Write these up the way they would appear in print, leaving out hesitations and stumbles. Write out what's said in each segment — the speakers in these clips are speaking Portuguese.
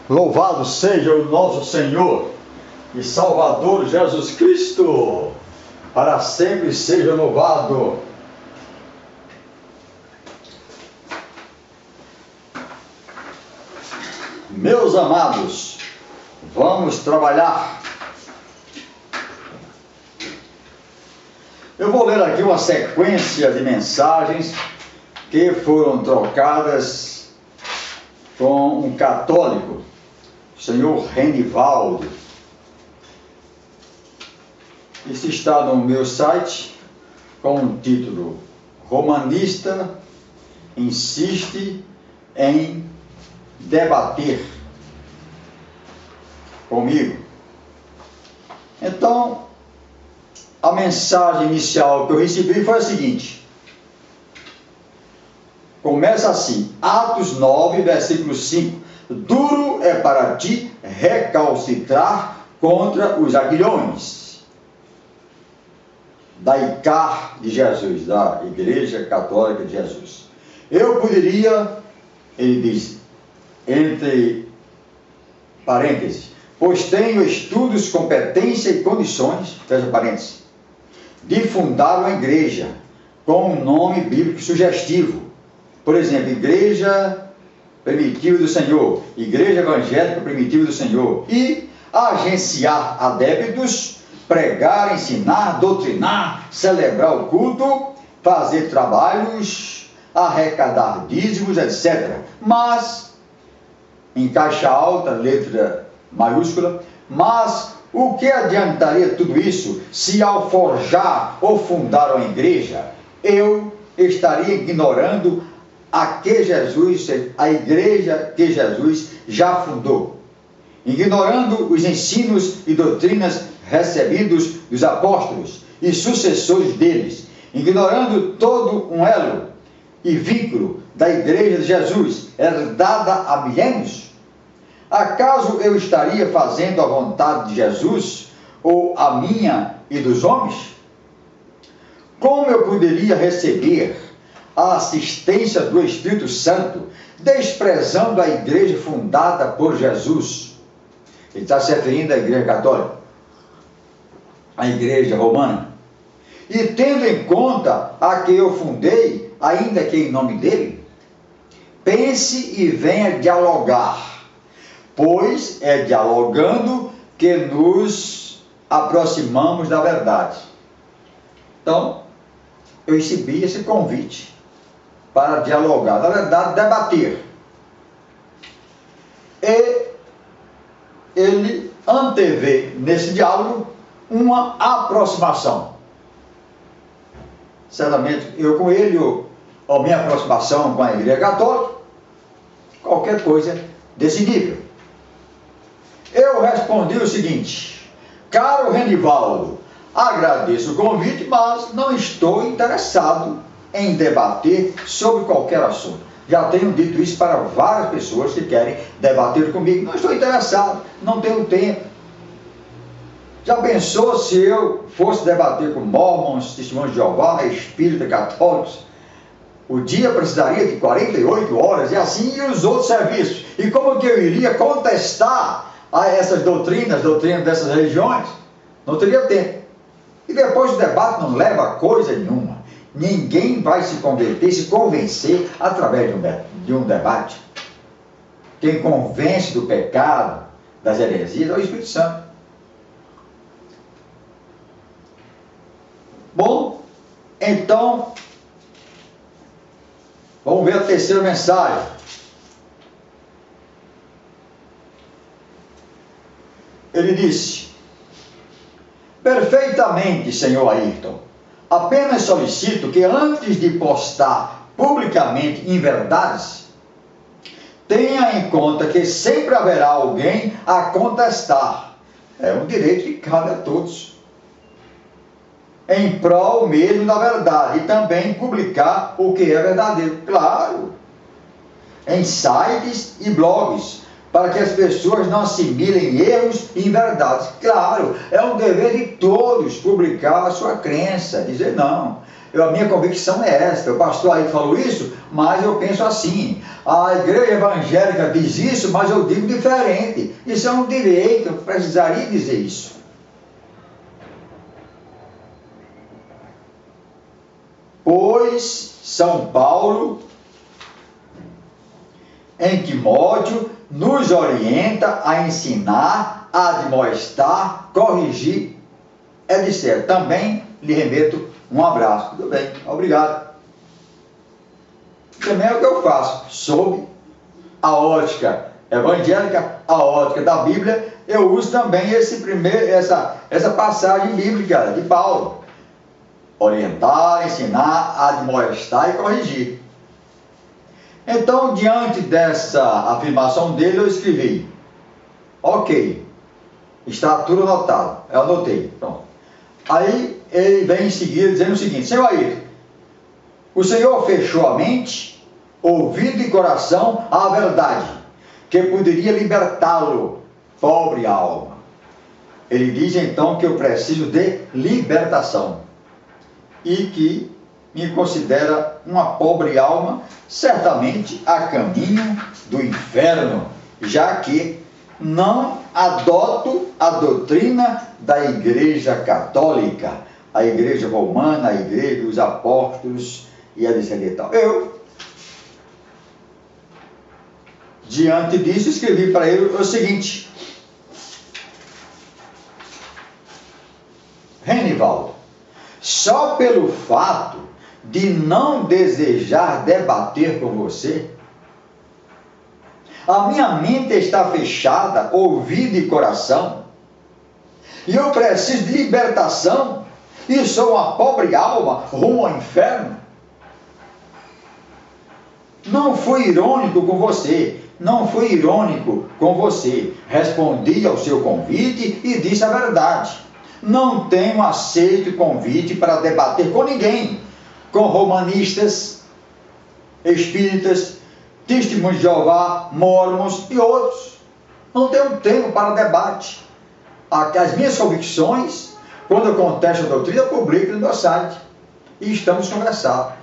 Louvado seja o nosso Senhor e Salvador Jesus Cristo, para sempre seja louvado. Meus amados, vamos trabalhar. Eu vou ler aqui uma sequência de mensagens que foram trocadas com um católico, o senhor Renivaldo. Isso está no meu site com o título Romanista insiste em debater comigo. Então, a mensagem inicial que eu recebi foi a seguinte. Começa assim, Atos 9, versículo 5. Duro é para ti recalcitrar contra os aguilhões da ICAR de Jesus, da Igreja Católica de Jesus. Eu poderia, ele diz, entre parênteses, pois tenho estudos, competência e condições, fecha parênteses, de fundar uma igreja com um nome bíblico sugestivo. Por exemplo, Igreja Primitiva do Senhor, Igreja Evangélica Primitiva do Senhor, e agenciar adeptos, pregar, ensinar, doutrinar, celebrar o culto, fazer trabalhos, arrecadar dízimos, etc. Mas, em caixa alta, letra maiúscula, mas o que adiantaria tudo isso se ao forjar ou fundar uma igreja, eu estaria ignorando a igreja que Jesus já fundou, ignorando os ensinos e doutrinas recebidos dos apóstolos e sucessores deles, ignorando todo um elo e vínculo da igreja de Jesus, herdada há milênios? Acaso eu estaria fazendo a vontade de Jesus, ou a minha e dos homens? Como eu poderia receber a assistência do Espírito Santo, desprezando a igreja fundada por Jesus? Ele está se referindo à igreja católica, à igreja romana. E tendo em conta a que eu fundei, ainda que em nome dele, pense e venha dialogar, pois é dialogando que nos aproximamos da verdade. Então, eu recebi esse convite para dialogar, na verdade, debater. E ele antevê nesse diálogo uma aproximação. Certamente, eu com ele, ou a minha aproximação com a Igreja Católica, qualquer coisa desse nível. Eu respondi o seguinte: caro Renivaldo, agradeço o convite, mas não estou interessado em debater sobre qualquer assunto. Já tenho dito isso para várias pessoas que querem debater comigo. Não estou interessado, não tenho tempo. Já pensou se eu fosse debater com mormons, testemunhos de Jeová, espíritas, católicos? O dia precisaria de 48 horas e assim e os outros serviços. E como que eu iria contestar a essas doutrinas dessas religiões? Não teria tempo. E depois o debate não leva a coisa nenhuma. Ninguém vai se converter, se convencer através de um debate. Quem convence do pecado, das heresias, é o Espírito Santo. Bom, então, vamos ver a terceira mensagem. Ele disse: perfeitamente, senhor Ayrton. Apenas solicito que antes de postar publicamente inverdades, tenha em conta que sempre haverá alguém a contestar. É um direito que cabe a todos. Em prol mesmo da verdade, e também publicar o que é verdadeiro. Claro, em sites e blogs, para que as pessoas não assimilem erros e inverdades. Claro, é um dever de todos publicar a sua crença, dizer não, a minha convicção é esta. O pastor aí falou isso, mas eu penso assim. A igreja evangélica diz isso, mas eu digo diferente. Isso é um direito, eu precisaria dizer isso. Pois São Paulo, em Timóteo, nos orienta a ensinar, a admoestar, corrigir, etc. Também lhe remeto um abraço. Tudo bem, obrigado. Também é o que eu faço, sob a ótica evangélica, a ótica da Bíblia, eu uso também essa passagem bíblica de Paulo. Orientar, ensinar, admoestar e corrigir. Então, diante dessa afirmação dele, eu escrevi: ok, está tudo anotado. Eu anotei, pronto. Aí ele vem em seguida dizendo o seguinte: Senhor Ayrton, o Senhor fechou a mente, ouvido e coração à verdade, que poderia libertá-lo, pobre alma. Ele diz então que eu preciso de libertação e que me considera uma pobre alma, certamente a caminho do inferno, já que não adoto a doutrina da Igreja Católica, a Igreja Romana, a Igreja dos Apóstolos e a descendente. Eu, diante disso, escrevi para ele o seguinte: Renivaldo, só pelo fato de não desejar debater com você, a minha mente está fechada, ouvido e coração, e eu preciso de libertação, e sou uma pobre alma rumo ao inferno. Não fui irônico com você, não fui irônico com você. Respondi ao seu convite e disse a verdade. Não tenho aceito convite para debater com ninguém, com romanistas, espíritas, testemunhos de Jeová, mormons e outros. Não tenho tempo para debate. As minhas convicções, quando eu contesto a doutrina, eu publico no meu site e estamos conversando.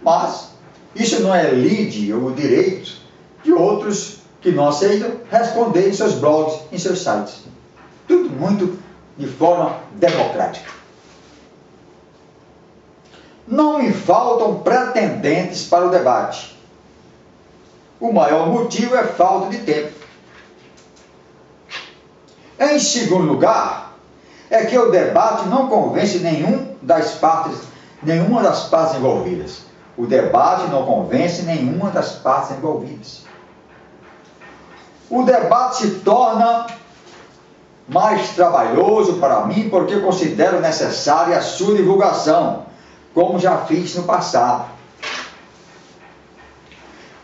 Mas isso não é lide ou direito de outros que não aceitam responder em seus blogs, em seus sites. Tudo muito de forma democrática. Não me faltam pretendentes para o debate. O maior motivo é falta de tempo. Em segundo lugar, é que o debate não convence nenhuma das partes envolvidas. O debate não convence nenhuma das partes envolvidas. O debate se torna mais trabalhoso para mim porque considero necessária a sua divulgação, como já fiz no passado.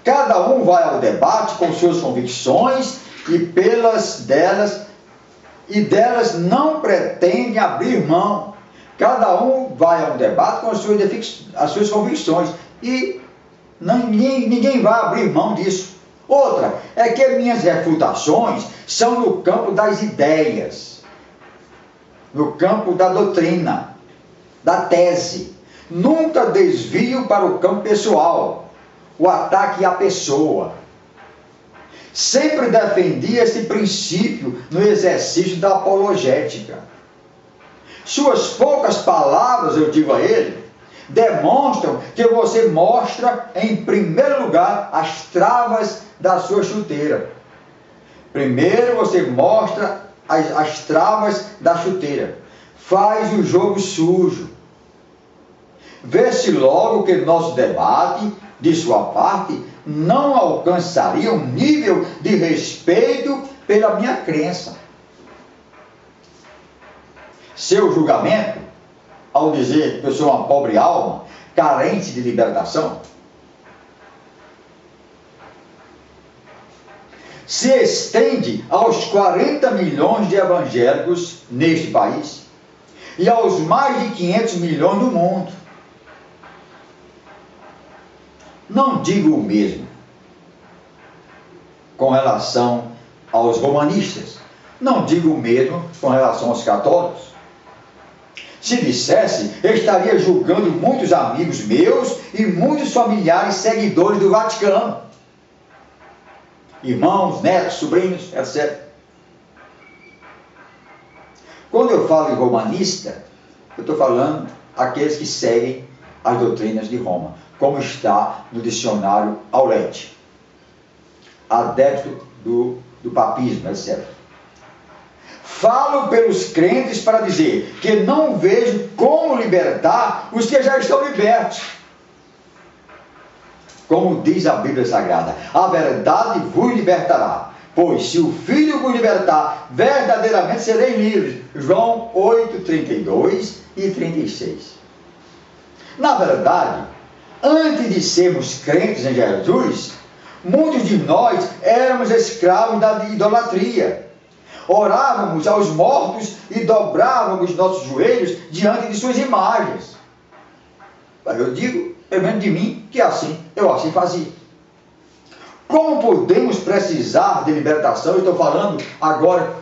Cada um vai ao debate com suas convicções e delas não pretende abrir mão. Cada um vai ao debate com as suas convicções e ninguém vai abrir mão disso. Outra é que minhas refutações são no campo das ideias, no campo da doutrina, da tese. Nunca desvio para o campo pessoal, o ataque à pessoa. Sempre defendi esse princípio no exercício da apologética. Suas poucas palavras, eu digo a ele, demonstram que você mostra, em primeiro lugar, as travas da sua chuteira. Primeiro você mostra as travas da chuteira. Faz o jogo sujo. Vê-se logo que nosso debate, de sua parte, não alcançaria um nível de respeito pela minha crença. Seu julgamento, ao dizer que eu sou uma pobre alma, carente de libertação, se estende aos 40 milhões de evangélicos neste país e aos mais de 500 milhões do mundo. Não digo o mesmo com relação aos romanistas, não digo o mesmo com relação aos católicos. Se dissesse, eu estaria julgando muitos amigos meus e muitos familiares seguidores do Vaticano. Irmãos, netos, sobrinhos, etc. Quando eu falo em romanista, eu estou falando aqueles que seguem as doutrinas de Roma, como está no dicionário Aulete. Adepto do papismo, etc. Falo pelos crentes para dizer que não vejo como libertar os que já estão libertos. Como diz a Bíblia Sagrada, a verdade vos libertará, pois se o Filho vos libertar, verdadeiramente sereis livres. João 8, 32 e 36. Na verdade, antes de sermos crentes em Jesus, muitos de nós éramos escravos da idolatria. Orávamos aos mortos e dobrávamos nossos joelhos diante de suas imagens. Eu digo, pelo menos de mim, que eu assim fazia. Como podemos precisar de libertação? Eu estou falando agora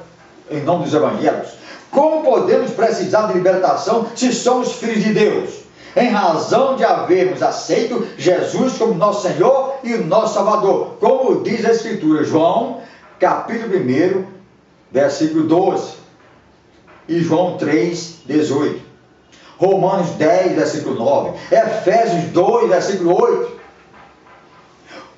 em nome dos evangelhos. Como podemos precisar de libertação se somos filhos de Deus? Em razão de havermos aceito Jesus como nosso Senhor e o nosso Salvador, como diz a Escritura, João, capítulo 1, versículo 12, e João 3, 18, Romanos 10, versículo 9, Efésios 2, versículo 8.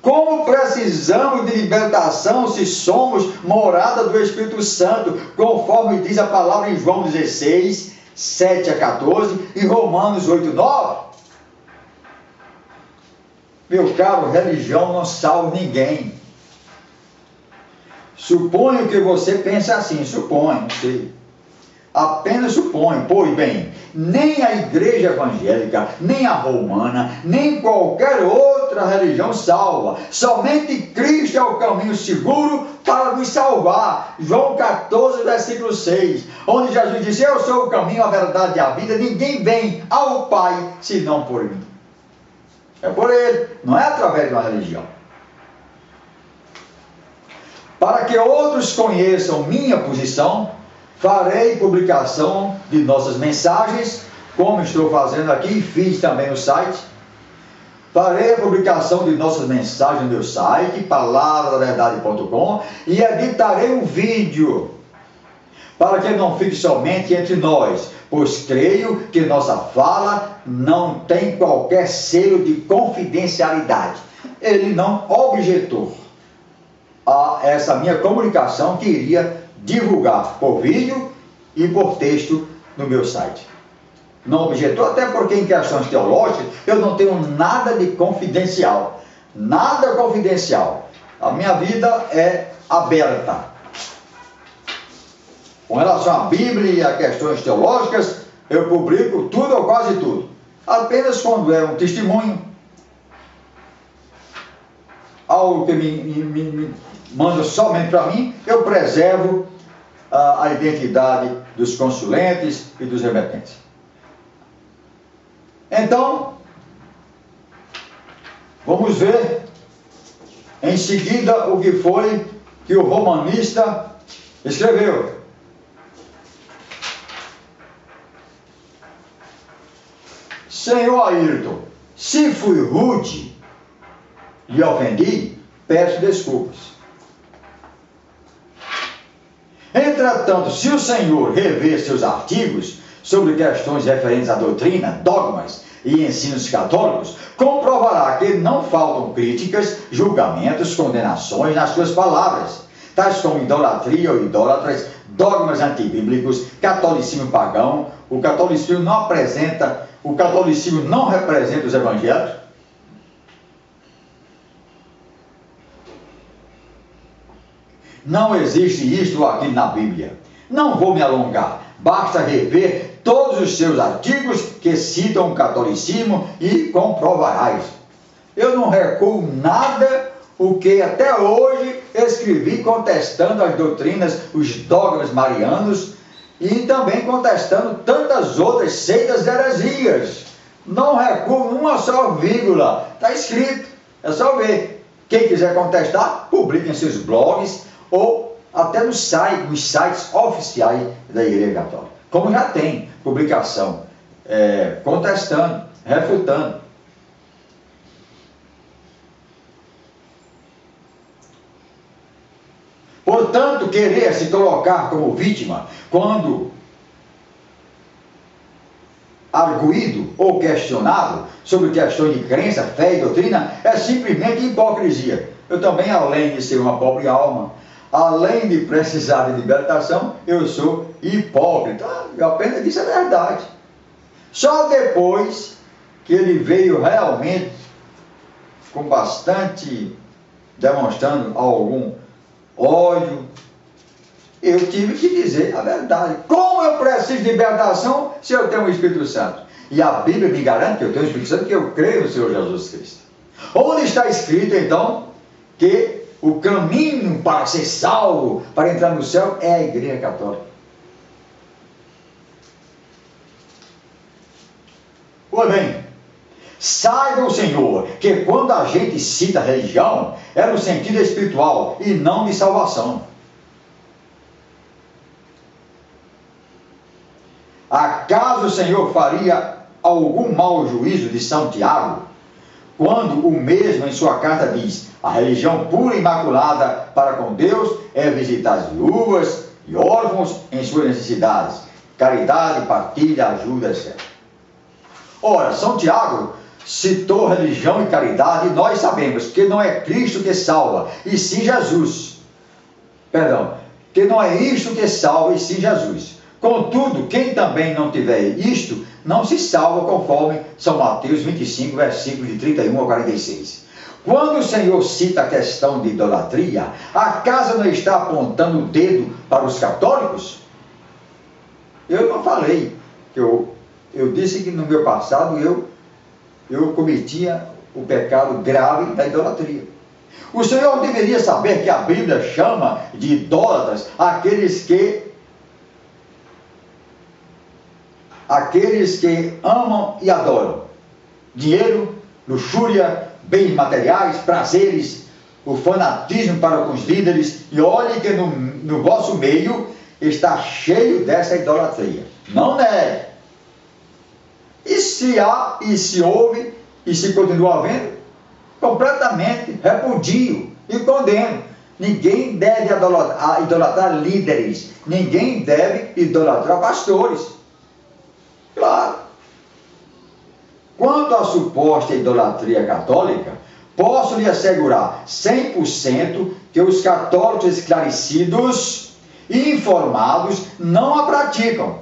Como precisamos de libertação se somos morada do Espírito Santo, conforme diz a palavra em João 16, 7 a 14 e Romanos 8, 9. Meu caro, religião não salva ninguém. Suponho que você pense assim, suponho, não sei. Apenas suponho, pois bem, nem a igreja evangélica, nem a romana, nem qualquer outra religião salva. Somente Cristo é o caminho seguro para nos salvar. João 14, versículo 6, onde Jesus disse, eu sou o caminho, a verdade e a vida, ninguém vem ao Pai senão por mim. É por Ele, não é através de uma religião. Para que outros conheçam minha posição, farei publicação de nossas mensagens, como estou fazendo aqui, fiz também no site. Farei a publicação de nossas mensagens no meu site, palavradaverdade.com, e editarei um vídeo, para que não fique somente entre nós, pois creio que nossa fala não tem qualquer selo de confidencialidade. Ele não objetou a essa minha comunicação que iria divulgar por vídeo e por texto no meu site. Não objetou, até porque em questões teológicas eu não tenho nada de confidencial. Nada confidencial. A minha vida é aberta. Com relação à Bíblia e a questões teológicas, eu publico tudo ou quase tudo. Apenas quando é um testemunho, algo que me manda somente para mim, eu preservo a identidade dos consulentes e dos remetentes. Então, vamos ver em seguida o que foi que o romanista escreveu. Senhor Ayrton, se fui rude e lhe ofendi, peço desculpas. Entretanto, se o senhor rever seus artigos sobre questões referentes à doutrina, dogmas e ensinos católicos, comprovará que não faltam críticas, julgamentos, condenações nas suas palavras, tais como idolatria ou idólatras, dogmas antibíblicos, catolicismo pagão. O catolicismo não representa os evangelhos. Não existe isto ou aquilo na Bíblia. Não vou me alongar. Basta rever todos os seus artigos que citam o catolicismo e comprovarás. Eu não recuo nada o que até hoje escrevi contestando as doutrinas, os dogmas marianos e também contestando tantas outras seitas e heresias. Não recuo uma só vírgula. Está escrito. É só ver. Quem quiser contestar, publique em seus blogs ou até nos sites oficiais da Igreja Católica. como já tem publicação contestando, refutando. Portanto, querer se colocar como vítima quando arguído ou questionado sobre questões de crença, fé e doutrina é simplesmente hipocrisia. Eu também, além de ser uma pobre alma, além de precisar de libertação, eu sou hipócrita. Eu apenas disse a verdade. Só depois que ele veio realmente com bastante, demonstrando algum ódio, eu tive que dizer a verdade. Como eu preciso de libertação se eu tenho o Espírito Santo? E a Bíblia me garante que eu tenho o Espírito Santo, que eu creio no Senhor Jesus Cristo. Onde está escrito, então, que o caminho para ser salvo, para entrar no céu, é a Igreja Católica? Pois bem, saiba o Senhor que quando a gente cita religião, é no sentido espiritual e não de salvação. Acaso o Senhor faria algum mau juízo de São Tiago, quando o mesmo em sua carta diz: a religião pura e imaculada para com Deus é visitar as viúvas e órfãos em suas necessidades, caridade, partilha, ajuda, etc. Ora, São Tiago citou religião e caridade, e nós sabemos que não é Cristo que salva, e sim Jesus. Perdão, que não é isto que salva, e sim Jesus. Contudo, quem também não tiver isto, não se salva, conforme São Mateus 25, versículos de 31 a 46. Quando o Senhor cita a questão de idolatria, acaso não está apontando o dedo para os católicos? Eu não falei, eu disse que no meu passado eu cometia o pecado grave da idolatria. O Senhor deveria saber que a Bíblia chama de idólatras aqueles que amam e adoram dinheiro, luxúria, bens materiais, prazeres, o fanatismo para com os líderes. E olhe que no vosso meio está cheio dessa idolatria. Não negue. E se há, e se houve, e se continua havendo, completamente repudio e condeno. Ninguém deve idolatrar líderes. Ninguém deve idolatrar pastores. Claro. Quanto à suposta idolatria católica, posso lhe assegurar 100% que os católicos esclarecidos e informados não a praticam,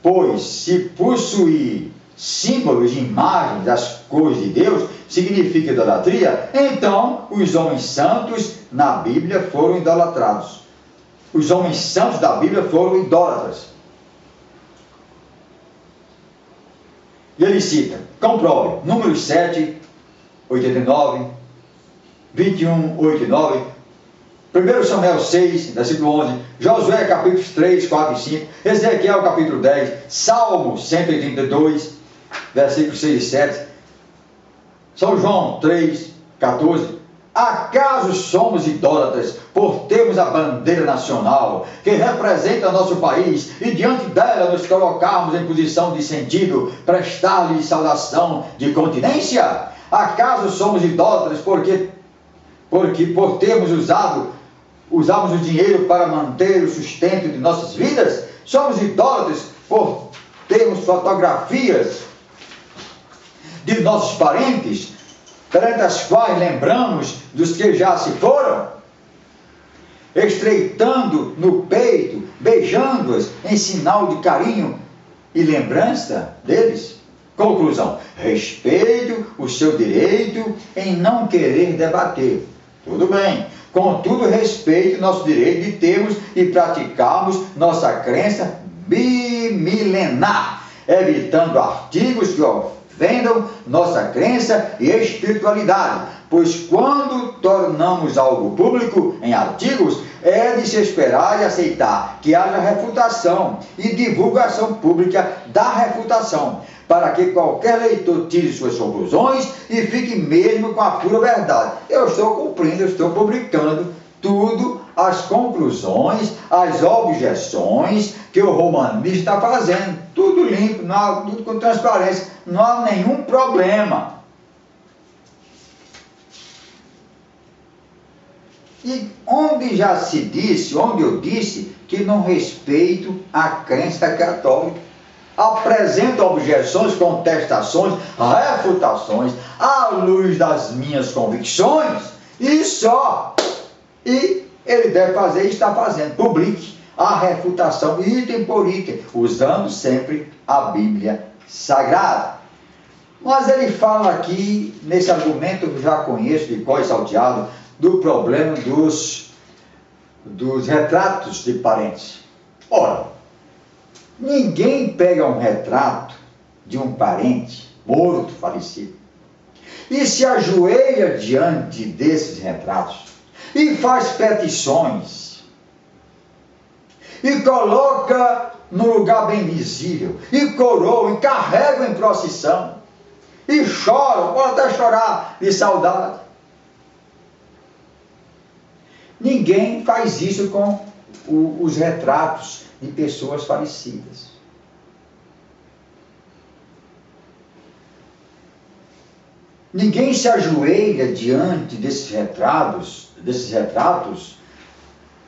pois se possuir símbolos e imagens das coisas de Deus significa idolatria, então os homens santos na Bíblia foram idolatrados. Os homens santos da Bíblia foram idólatras. E ele cita, comprove, Números 7, 89, 21, 8 e 9, 1 Samuel 6, versículo 11, Josué capítulos 3, 4 e 5, Ezequiel capítulo 10, Salmo 182, versículos 6 e 7, São João 3, 14, acaso somos idólatras por termos a bandeira nacional que representa nosso país e diante dela nos colocarmos em posição de sentido, prestar-lhe saudação de continência? Acaso somos idólatras porque por termos usamos o dinheiro para manter o sustento de nossas vidas? Somos idólatras por termos fotografias de nossos parentes, perante as quais lembramos dos que já se foram, estreitando no peito, beijando-as em sinal de carinho e lembrança deles? Conclusão: respeito o seu direito em não querer debater. Tudo bem. Contudo, respeite nosso direito de termos e praticarmos nossa crença bimilenar, evitando artigos que ofendam nossa crença e espiritualidade, pois quando tornamos algo público em artigos, é de se esperar e aceitar que haja refutação e divulgação pública da refutação, para que qualquer leitor tire suas conclusões e fique mesmo com a pura verdade. Eu estou cumprindo, eu estou publicando tudo as conclusões, as objeções que o romanista está fazendo. Tudo limpo, tudo com transparência, não há nenhum problema. E onde já se disse, onde eu disse que não respeito a crença católica, apresento objeções, contestações, refutações à luz das minhas convicções e só. E ele deve fazer e está fazendo. Publique a refutação item por item, usando sempre a Bíblia Sagrada. Mas ele fala aqui, nesse argumento que eu já conheço de cor e salteado, do problema dos retratos de parentes. Ora, ninguém pega um retrato de um parente morto, falecido, e se ajoelha diante desses retratos e faz petições e coloca no lugar bem visível e coroa e carrega em procissão e chora, pode até chorar de saudade. Ninguém faz isso com os retratos de pessoas falecidas. Ninguém se ajoelha diante desses retratos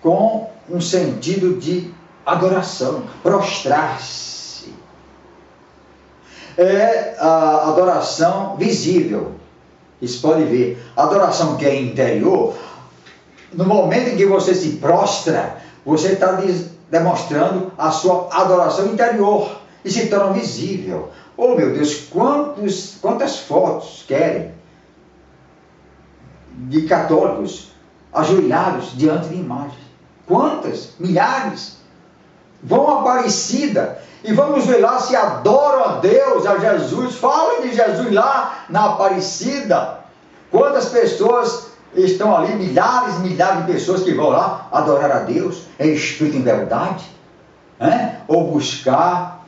com um sentido de adoração, prostrar-se. É a adoração visível. Vocês podem ver, a adoração que é interior, no momento em que você se prostra, você está demonstrando a sua adoração interior e se torna visível. Oh meu Deus, quantas fotos querem de católicos ajoelhados diante de imagens? Quantas? Milhares. Vão à Aparecida e vamos ver lá se adoram a Deus, a Jesus. Falem de Jesus lá na Aparecida. Quantas pessoas estão ali, milhares e milhares de pessoas que vão lá adorar a Deus em espírito e em verdade, ou buscar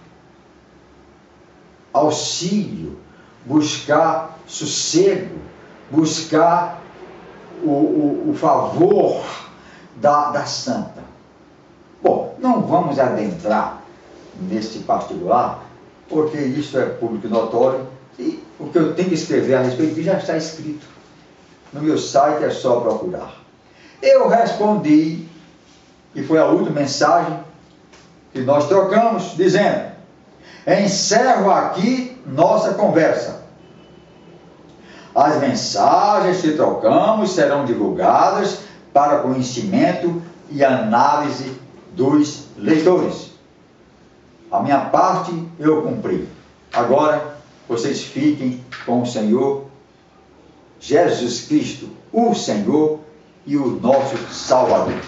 auxílio, buscar sossego, buscar o favor da santa. Bom, não vamos adentrar nesse particular, porque isso é público notório e o que eu tenho que escrever a respeito disso já está escrito. No meu site é só procurar. Eu respondi, e foi a última mensagem que nós trocamos, dizendo: encerro aqui nossa conversa. As mensagens que trocamos serão divulgadas para conhecimento e análise dos leitores. A minha parte eu cumpri. Agora vocês fiquem com o Senhor Jesus Cristo, o Senhor e o nosso Salvador.